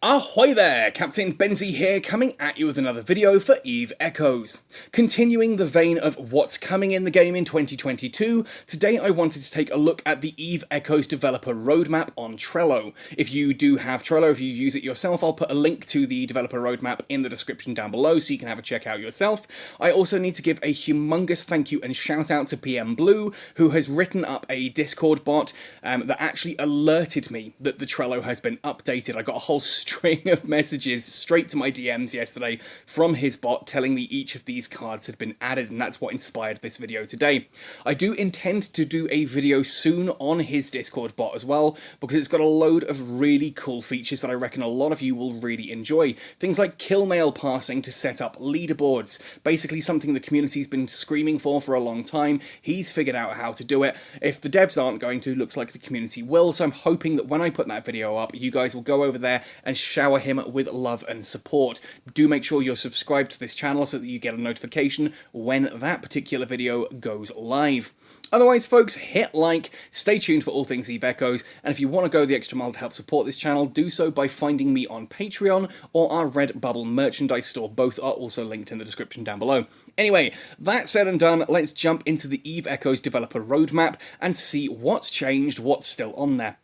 Ahoy there! Captain Benzie here, coming at you with another video for Eve Echoes. Continuing the vein of what's coming in the game in 2022, today I wanted to take a look at the Eve Echoes developer roadmap on Trello. If you do have Trello, if you use it yourself, I'll put a link to the developer roadmap in the description down below so you can have a check out yourself. I also need to give a humongous thank you and shout out to PM Blue, who has written up a Discord bot that actually alerted me that the Trello has been updated. I got a whole string of messages straight to my DMs yesterday from his bot telling me each of these cards had been added, and that's what inspired this video today. I do intend to do a video soon on his Discord bot as well, because it's got a load of really cool features that I reckon a lot of you will really enjoy. Things like kill mail passing to set up leaderboards, basically something the community's been screaming for a long time. He's figured out how to do it. If the devs aren't going to, looks like the community will, so I'm hoping that when I put that video up, you guys will go over there and shower him with love and support. Do make sure you're subscribed to this channel so that you get a notification when that particular video goes live. Otherwise, folks, hit like, stay tuned for all things Eve Echoes, and if you want to go the extra mile to help support this channel, do so by finding me on Patreon or our Redbubble merchandise store. Both are also linked in the description down below. Anyway, that said and done, let's jump into the Eve Echoes developer roadmap and see what's changed, what's still on there.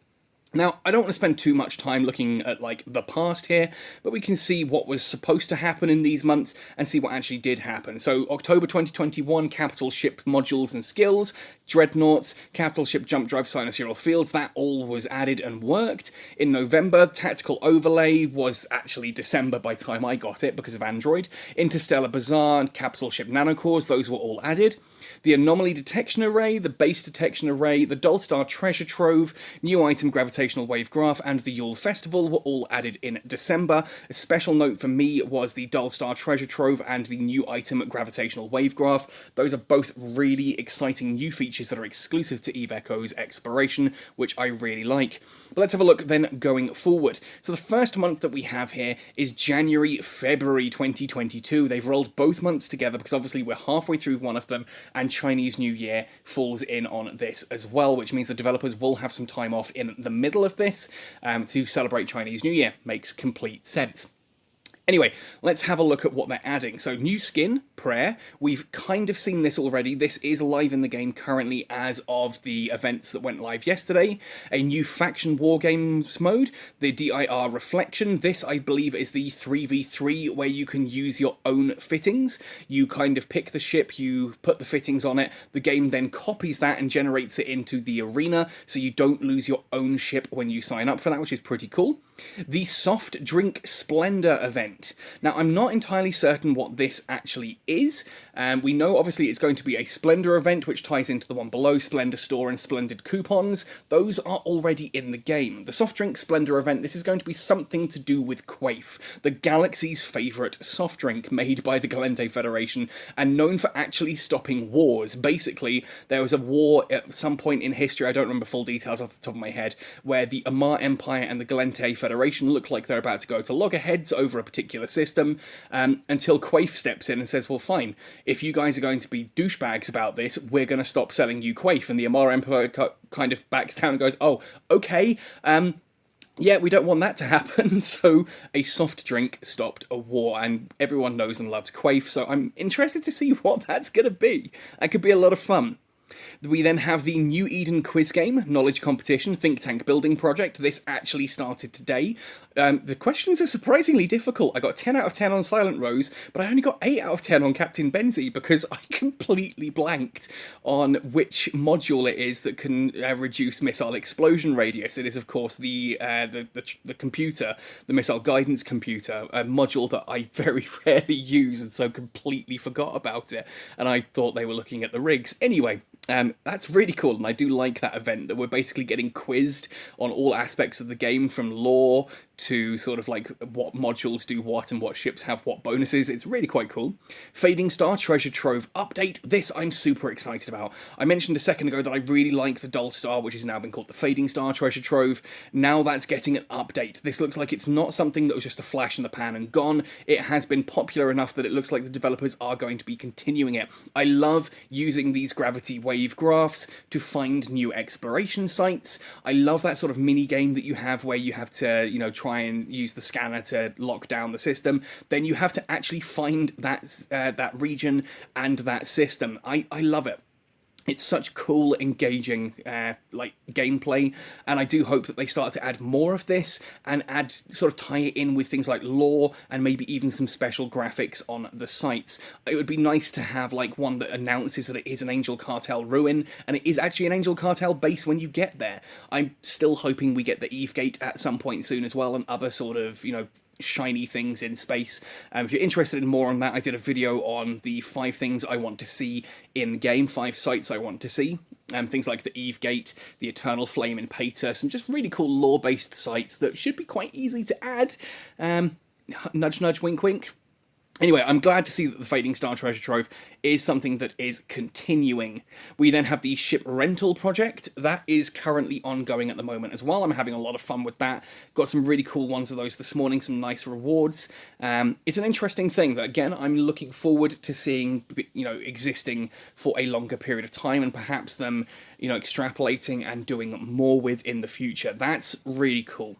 Now, I don't want to spend too much time looking at, like, the past here, but we can see what was supposed to happen in these months and see what actually did happen. So, October 2021, capital ship modules and skills, dreadnoughts, capital ship jump drive sinusoidal fields, that all was added and worked. In November, tactical overlay was actually December by the time I got it because of Android. Interstellar Bazaar and capital ship nanocores, those were all added. The anomaly detection array, the base detection array, the Dolstar treasure trove, new item gravitational wave graph, and the Yule festival were all added in December. A special note for me was the Dolstar treasure trove and the new item gravitational wave graph. Those are both really exciting new features that are exclusive to Eve Echoes Exploration, which I really like. But let's have a look then going forward. So the first month that we have here is January-February 2022. They've rolled both months together because obviously we're halfway through one of them, and Chinese New Year falls in on this as well, which means the developers will have some time off in the middle of this to celebrate Chinese New Year. Makes complete sense. Anyway, let's have a look at what they're adding. So, new skin, Prayer. We've kind of seen this already. This is live in the game currently as of the events that went live yesterday. A new faction war games mode, the DIR Reflection. This, I believe, is the 3v3 where you can use your own fittings. You kind of pick the ship, you put the fittings on it, the game then copies that and generates it into the arena, so you don't lose your own ship when you sign up for that, which is pretty cool. The Soft Drink Splendor event. Now, I'm not entirely certain what this actually is. We know, obviously, it's going to be a Splendor event, which ties into the one below, Splendor Store and Splendid Coupons. Those are already in the game. The Soft Drink Splendor event, this is going to be something to do with Quaif, the galaxy's favourite soft drink made by the Galente Federation and known for actually stopping wars. Basically, there was a war at some point in history, I don't remember full details off the top of my head, where the Amar Empire and the Galente Federation look like they're about to go to loggerheads over a particular system, until Quaif steps in and says, well, fine, if you guys are going to be douchebags about this, we're going to stop selling you Quaif. And the Amar Empire kind of backs down and goes, oh, okay, yeah, we don't want that to happen. So a soft drink stopped a war, and everyone knows and loves Quaif, so I'm interested to see what that's going to be. That could be a lot of fun. We then have the New Eden quiz game, knowledge competition, think tank building project. This actually started today. The questions are surprisingly difficult. I got 10 out of 10 on Silent Rose, but I only got 8 out of 10 on Captain Benzie because I completely blanked on which module it is that can reduce missile explosion radius. It is, of course, the computer, the missile guidance computer, a module that I very rarely use, and so completely forgot about it. And I thought they were looking at the rigs. Anyway, that's really cool, and I do like that event, that we're basically getting quizzed on all aspects of the game, from lore to sort of like what modules do what and what ships have what bonuses. It's really quite cool. Fading Star Treasure Trove update. This I'm super excited about. I mentioned a second ago that I really like the Dull Star, which has now been called the Fading Star Treasure Trove. Now that's getting an update. This looks like it's not something that was just a flash in the pan and gone. It has been popular enough that it looks like the developers are going to be continuing it. I love using these gravity wave graphs to find new exploration sites. I love that sort of mini game that you have where you have to, you know, try try and use the scanner to lock down the system, then you have to actually find that region and that system. I love it. It's such cool, engaging, like gameplay, and I do hope that they start to add more of this and sort of tie it in with things like lore and maybe even some special graphics on the sites. It would be nice to have like one that announces that it is an Angel Cartel ruin, and it is actually an Angel Cartel base when you get there. I'm still hoping we get the Eve Gate at some point soon as well, and other sort of, shiny things in space. If you're interested in more on that, I did a video on the 5 things I want to see in the game, 5 sites I want to see. Things like the Eve Gate, the Eternal Flame in Pater, some just really cool lore-based sites that should be quite easy to add. Nudge, nudge, wink, wink. Anyway, I'm glad to see that the Fading Star Treasure Trove is something that is continuing. We then have the ship rental project. That is currently ongoing at the moment as well. I'm having a lot of fun with that. Got some really cool ones of those this morning, some nice rewards. It's an interesting thing that, again, I'm looking forward to seeing, existing for a longer period of time, and perhaps them, extrapolating and doing more with in the future. That's really cool.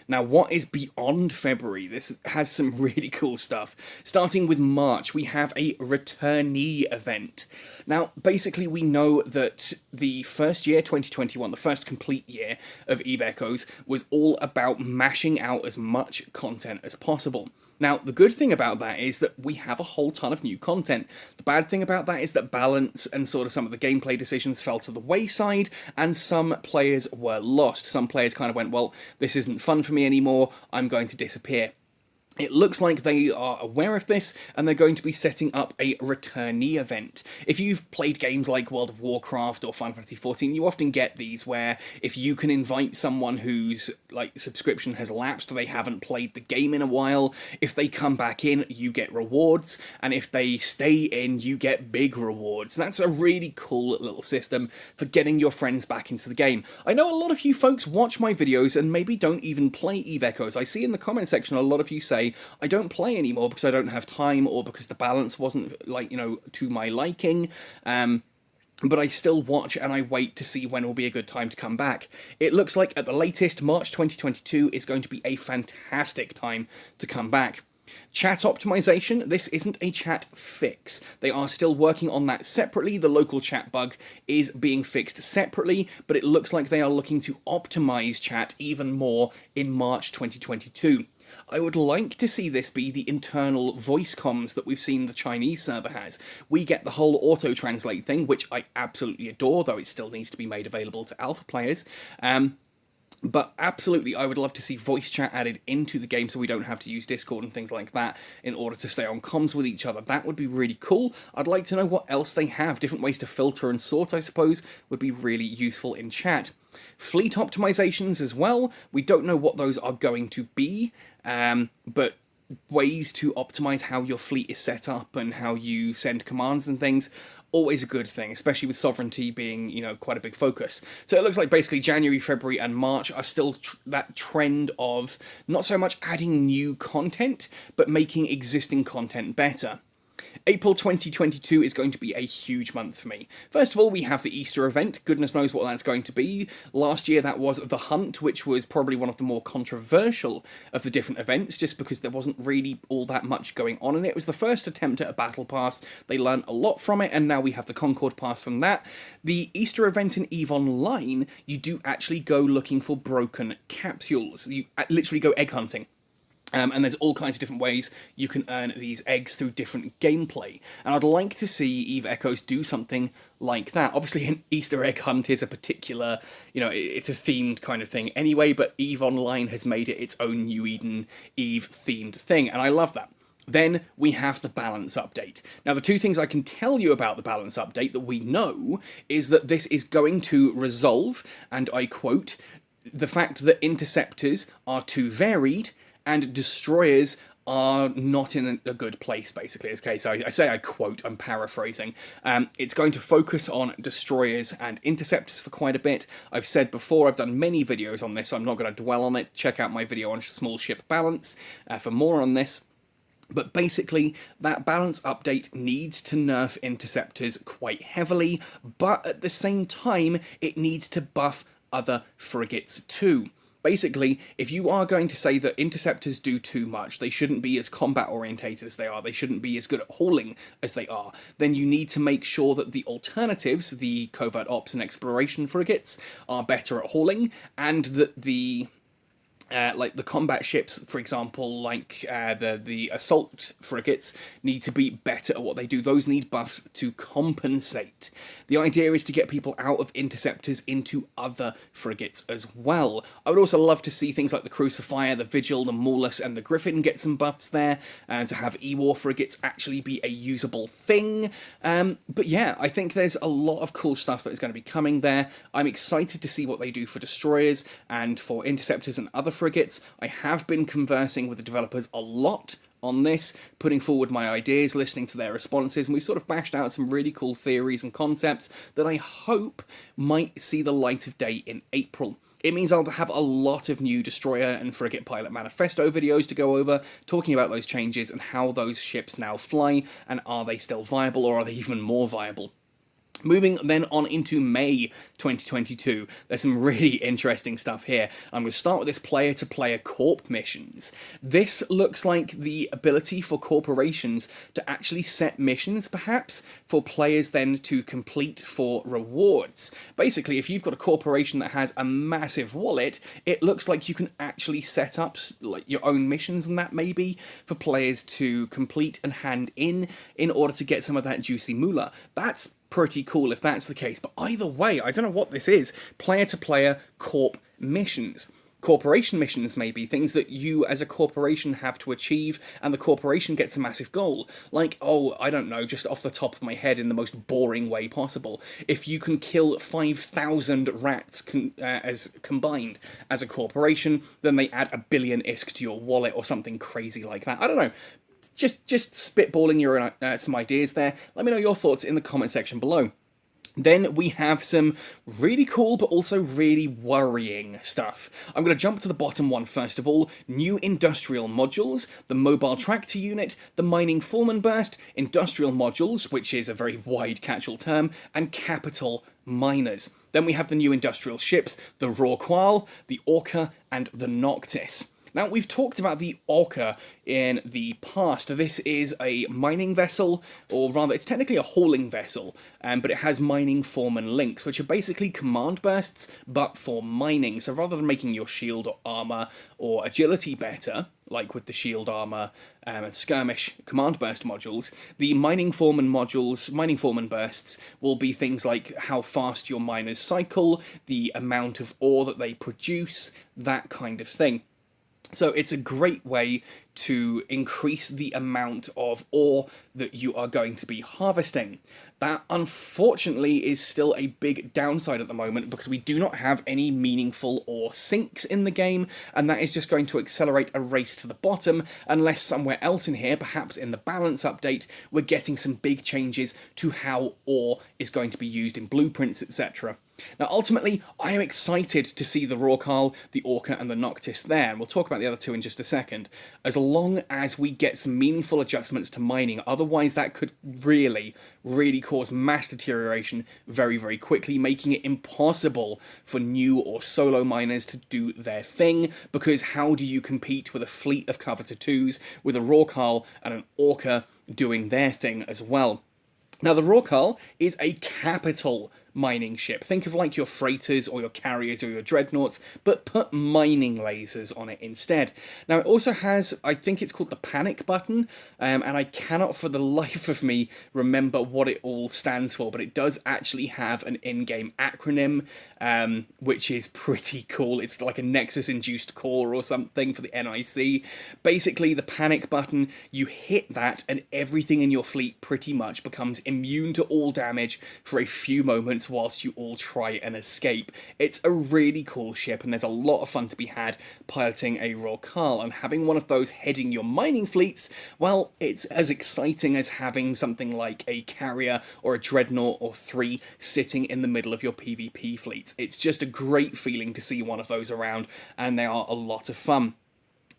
Now, what is beyond February? This has some really cool stuff. Starting with March, we have a returnee event. Now, basically, we know that the first year, 2021, the first complete year of Eve Echoes, was all about mashing out as much content as possible. Now, the good thing about that is that we have a whole ton of new content. The bad thing about that is that balance and sort of some of the gameplay decisions fell to the wayside, and some players were lost. Some players kind of went, well, this isn't fun for me anymore, I'm going to disappear. It looks like they are aware of this, and they're going to be setting up a returnee event. If you've played games like World of Warcraft or Final Fantasy XIV, you often get these where if you can invite someone whose subscription has lapsed, they haven't played the game in a while, if they come back in, you get rewards, and if they stay in, you get big rewards. That's a really cool little system for getting your friends back into the game. I know a lot of you folks watch my videos and maybe don't even play Eve Echoes. I see in the comment section a lot of you say, I don't play anymore because I don't have time, or because the balance wasn't, to my liking. But I still watch and I wait to see when will be a good time to come back. It looks like at the latest, March 2022 is going to be a fantastic time to come back. Chat optimization, this isn't a chat fix. They are still working on that separately. The local chat bug is being fixed separately, but it looks like they are looking to optimize chat even more in March 2022. I would like to see this be the internal voice comms that we've seen the Chinese server has. We get the whole auto-translate thing, which I absolutely adore, though it still needs to be made available to alpha players. But absolutely, I would love to see voice chat added into the game so we don't have to use Discord and things like that in order to stay on comms with each other. That would be really cool. I'd like to know what else they have. Different ways to filter and sort, I suppose, would be really useful in chat. Fleet optimizations as well. We don't know what those are going to be, but ways to optimize how your fleet is set up and how you send commands and things, always a good thing, especially with sovereignty being, quite a big focus. So it looks like basically January, February, and March are still that trend of not so much adding new content, but making existing content better. April 2022 is going to be a huge month for me. First of all, we have the Easter event. Goodness knows what that's going to be. Last year that was The Hunt, which was probably one of the more controversial of the different events, just because there wasn't really all that much going on in it. It was the first attempt at a battle pass. They learned a lot from it, and now we have the Concord Pass from that. The Easter event in EVE Online, you do actually go looking for broken capsules. You literally go egg hunting. And there's all kinds of different ways you can earn these eggs through different gameplay. And I'd like to see Eve Echoes do something like that. Obviously, an Easter egg hunt is a particular, it's a themed kind of thing anyway, but EVE Online has made it its own New Eden Eve-themed thing, and I love that. Then we have the balance update. Now, the two things I can tell you about the balance update that we know is that this is going to resolve, and I quote, the fact that interceptors are too varied and destroyers are not in a good place, basically. Okay, so I say I quote, I'm paraphrasing. It's going to focus on destroyers and interceptors for quite a bit. I've said before, I've done many videos on this, so I'm not going to dwell on it. Check out my video on small ship balance for more on this. But basically, that balance update needs to nerf interceptors quite heavily, but at the same time, it needs to buff other frigates too. Basically, if you are going to say that interceptors do too much, they shouldn't be as combat orientated as they are, they shouldn't be as good at hauling as they are, then you need to make sure that the alternatives, the covert ops and exploration frigates, are better at hauling, and that the like the combat ships, for example, like the assault frigates, need to be better at what they do. Those need buffs to compensate. The idea is to get people out of interceptors into other frigates as well. I would also love to see things like the Crucifier, the Vigil, the Maulus, and the Griffin get some buffs there, and to have E-War frigates actually be a usable thing. But yeah, I think there's a lot of cool stuff that is going to be coming there. I'm excited to see what they do for destroyers and for interceptors and other frigates. I have been conversing with the developers a lot on this, putting forward my ideas, listening to their responses, and we sort of bashed out some really cool theories and concepts that I hope might see the light of day in April. It means I'll have a lot of new destroyer and frigate pilot manifesto videos to go over, talking about those changes and how those ships now fly, and are they still viable, or are they even more viable? Moving then on into May 2022, there's some really interesting stuff here. I'm going to start with this player-to-player corp missions. This looks like the ability for corporations to actually set missions, perhaps, for players then to complete for rewards. Basically, if you've got a corporation that has a massive wallet, it looks like you can actually set up like your own missions and that maybe for players to complete and hand in order to get some of that juicy moolah. That's pretty cool if that's the case, but either way, I don't know what this is. Player-to-player corp missions. Corporation missions, maybe, things that you as a corporation have to achieve, and the corporation gets a massive goal. Like, oh, I don't know, just off the top of my head in the most boring way possible. If you can kill 5,000 rats as combined as a corporation, then they add 1 billion ISK to your wallet or something crazy like that. I don't know. Just spitballing your some ideas there. Let me know your thoughts in the comment section below. Then we have some really cool but also really worrying stuff. I'm going to jump to the bottom one first of all. New industrial modules, the mobile tractor unit, the mining foreman burst, industrial modules, which is a very wide catch-all term, and capital miners. Then we have the new industrial ships, the Rorqual, the Orca, and the Noctis. Now, we've talked about the Orca in the past. This is a mining vessel, or rather, it's technically a hauling vessel, but it has mining foreman links, which are basically command bursts, but for mining. So rather than making your shield or armor or agility better, like with the shield armor and skirmish command burst modules, the mining foreman modules, mining foreman bursts, will be things like how fast your miners cycle, the amount of ore that they produce, that kind of thing. So it's a great way to increase the amount of ore that you are going to be harvesting. That, unfortunately, is still a big downside at the moment because we do not have any meaningful ore sinks in the game, and that is just going to accelerate a race to the bottom unless somewhere else in here, perhaps in the balance update, we're getting some big changes to how ore is going to be used in blueprints, etc. Now, ultimately, I am excited to see the Rorqual, the Orca, and the Noctis there, and we'll talk about the other two in just a second, as long as we get some meaningful adjustments to mining. Otherwise, that could really cause mass deterioration very, very quickly, making it impossible for new or solo miners to do their thing, because how do you compete with a fleet of Covetor 2s, with a Rorqual and an Orca doing their thing as well? Now, the Rorqual is a capital mining ship. Think of like your freighters or your carriers or your dreadnoughts, but put mining lasers on it instead. Now, it also has, I think it's called the panic button, and I cannot for the life of me remember what it all stands for, but it does actually have an in-game acronym, which is pretty cool. It's like a Nexus-induced core or something for the NIC. Basically, the panic button, you hit that and everything in your fleet pretty much becomes immune to all damage for a few moments whilst you all try and escape. It's a really cool ship, and there's a lot of fun to be had piloting a Rorqual, and having one of those heading your mining fleets, well, it's as exciting as having something like a carrier or a dreadnought or 3 sitting in the middle of your PvP fleets. It's just a great feeling to see one of those around, and they are a lot of fun.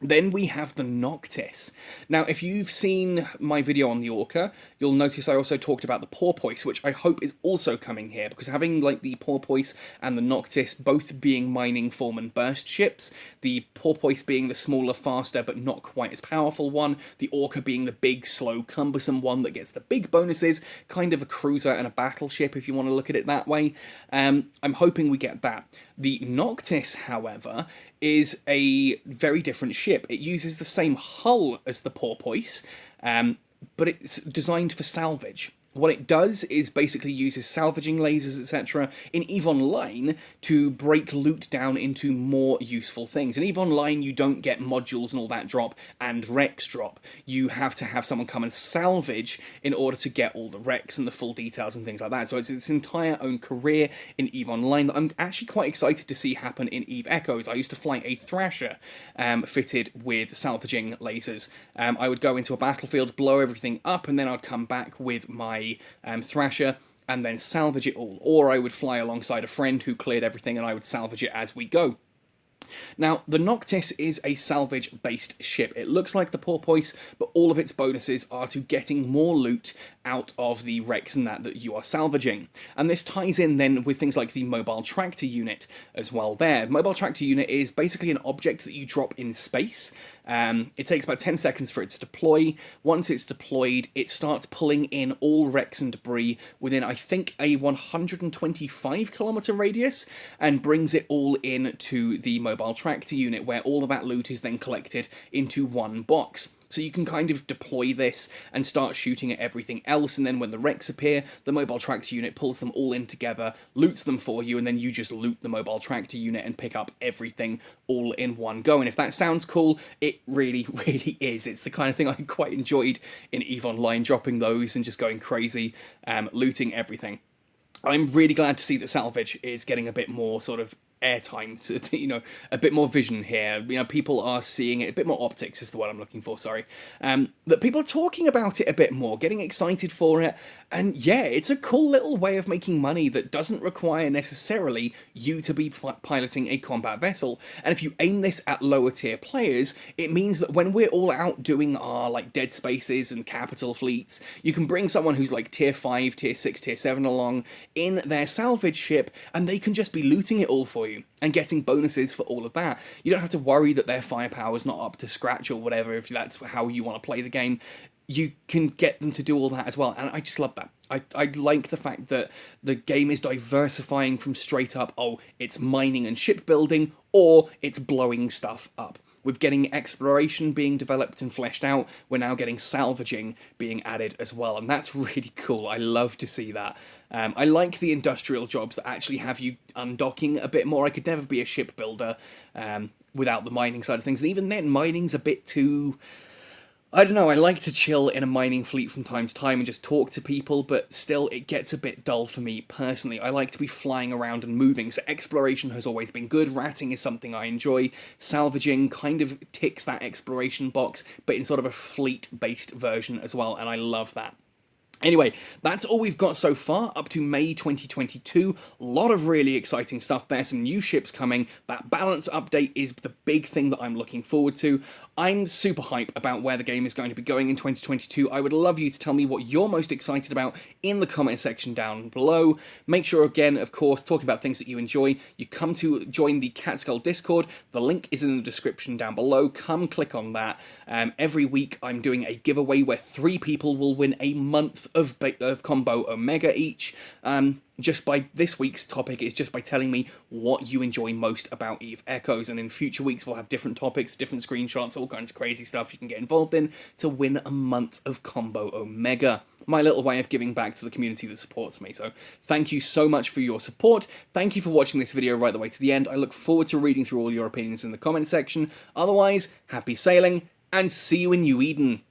Then we have the Noctis. Now, if you've seen my video on the Orca, you'll notice I also talked about the Porpoise, which I hope is also coming here, because having like the Porpoise and the Noctis both being mining, form and burst ships, the Porpoise being the smaller, faster, but not quite as powerful one, the Orca being the big, slow, cumbersome one that gets the big bonuses, kind of a cruiser and a battleship if you want to look at it that way. I'm hoping we get that. The Noctis, however, is a very different ship. It uses the same hull as the Porpoise, but it's designed for salvage. What it does is basically uses salvaging lasers, etc. in EVE Online to break loot down into more useful things. In EVE Online, you don't get modules and all that drop and wrecks drop. You have to have someone come and salvage in order to get all the wrecks and the full details and things like that. So it's its entire own career in EVE Online that I'm actually quite excited to see happen in EVE Echoes. I used to fly a Thrasher fitted with salvaging lasers. I would go into a battlefield, blow everything up, and then I'd come back with my Thrasher and then salvage it all, or I would fly alongside a friend who cleared everything and I would salvage it as we go. Now, the Noctis is a salvage-based ship. It looks like the Porpoise, but all of its bonuses are to getting more loot out of the wrecks and that you are salvaging. And this ties in then with things like the Mobile Tractor Unit as well there. Mobile Tractor Unit is basically an object that you drop in space. It takes about 10 seconds for it to deploy. Once it's deployed, it starts pulling in all wrecks and debris within, I think, a 125-kilometer radius, and brings it all in to the Mobile Tractor Unit, where all of that loot is then collected into one box. So you can kind of deploy this and start shooting at everything else, and then when the wrecks appear, the Mobile Tractor Unit pulls them all in together, loots them for you, and then you just loot the Mobile Tractor Unit and pick up everything all in one go. And if that sounds cool, it really, really is. It's the kind of thing I quite enjoyed in EVE Online, dropping those and just going crazy, looting everything. I'm really glad to see that salvage is getting a bit more sort of airtime, so, you know, a bit more vision here. You know, people are seeing it, a bit more optics is the word I'm looking for, sorry. That people are talking about it a bit more, getting excited for it, and yeah, it's a cool little way of making money that doesn't require necessarily you to be piloting a combat vessel. And if you aim this at lower tier players, it means that when we're all out doing our like Dead Spaces and Capital fleets, you can bring someone who's like tier 5, tier 6, tier 7 along in their salvage ship, and they can just be looting it all for you and getting bonuses for all of that. You don't have to worry that their firepower's not up to scratch or whatever, if that's how you want to play the game. You can get them to do all that as well, and I just love that. I like the fact that the game is diversifying from straight up, oh, it's mining and shipbuilding, or it's blowing stuff up. With getting exploration being developed and fleshed out, we're now getting salvaging being added as well, and that's really cool. I love to see that. I like the industrial jobs that actually have you undocking a bit more. I could never be a shipbuilder without the mining side of things, and even then, mining's a bit too... I don't know, I like to chill in a mining fleet from time to time and just talk to people, but still it gets a bit dull for me personally. I like to be flying around and moving, so exploration has always been good, ratting is something I enjoy, salvaging kind of ticks that exploration box, but in sort of a fleet-based version as well, and I love that. Anyway, that's all we've got so far, up to May 2022. A lot of really exciting stuff there, some new ships coming. That balance update is the big thing that I'm looking forward to. I'm super hype about where the game is going to be going in 2022. I would love you to tell me what you're most excited about in the comment section down below. Make sure, again, of course, talking about things that you enjoy, you come to join the Catskull Discord. The link is in the description down below. Come click on that. Every week I'm doing a giveaway where 3 people will win a month of Combo Omega each. Just by this week's topic is just by telling me what you enjoy most about EVE Echoes, and in future weeks we'll have different topics, different screenshots, all kinds of crazy stuff you can get involved in to win a month of Combo Omega. My little way of giving back to the community that supports me, so thank you so much for your support. Thank you for watching this video right the way to the end. I look forward to reading through all your opinions in the comment section. Otherwise, happy sailing, and see you in New Eden.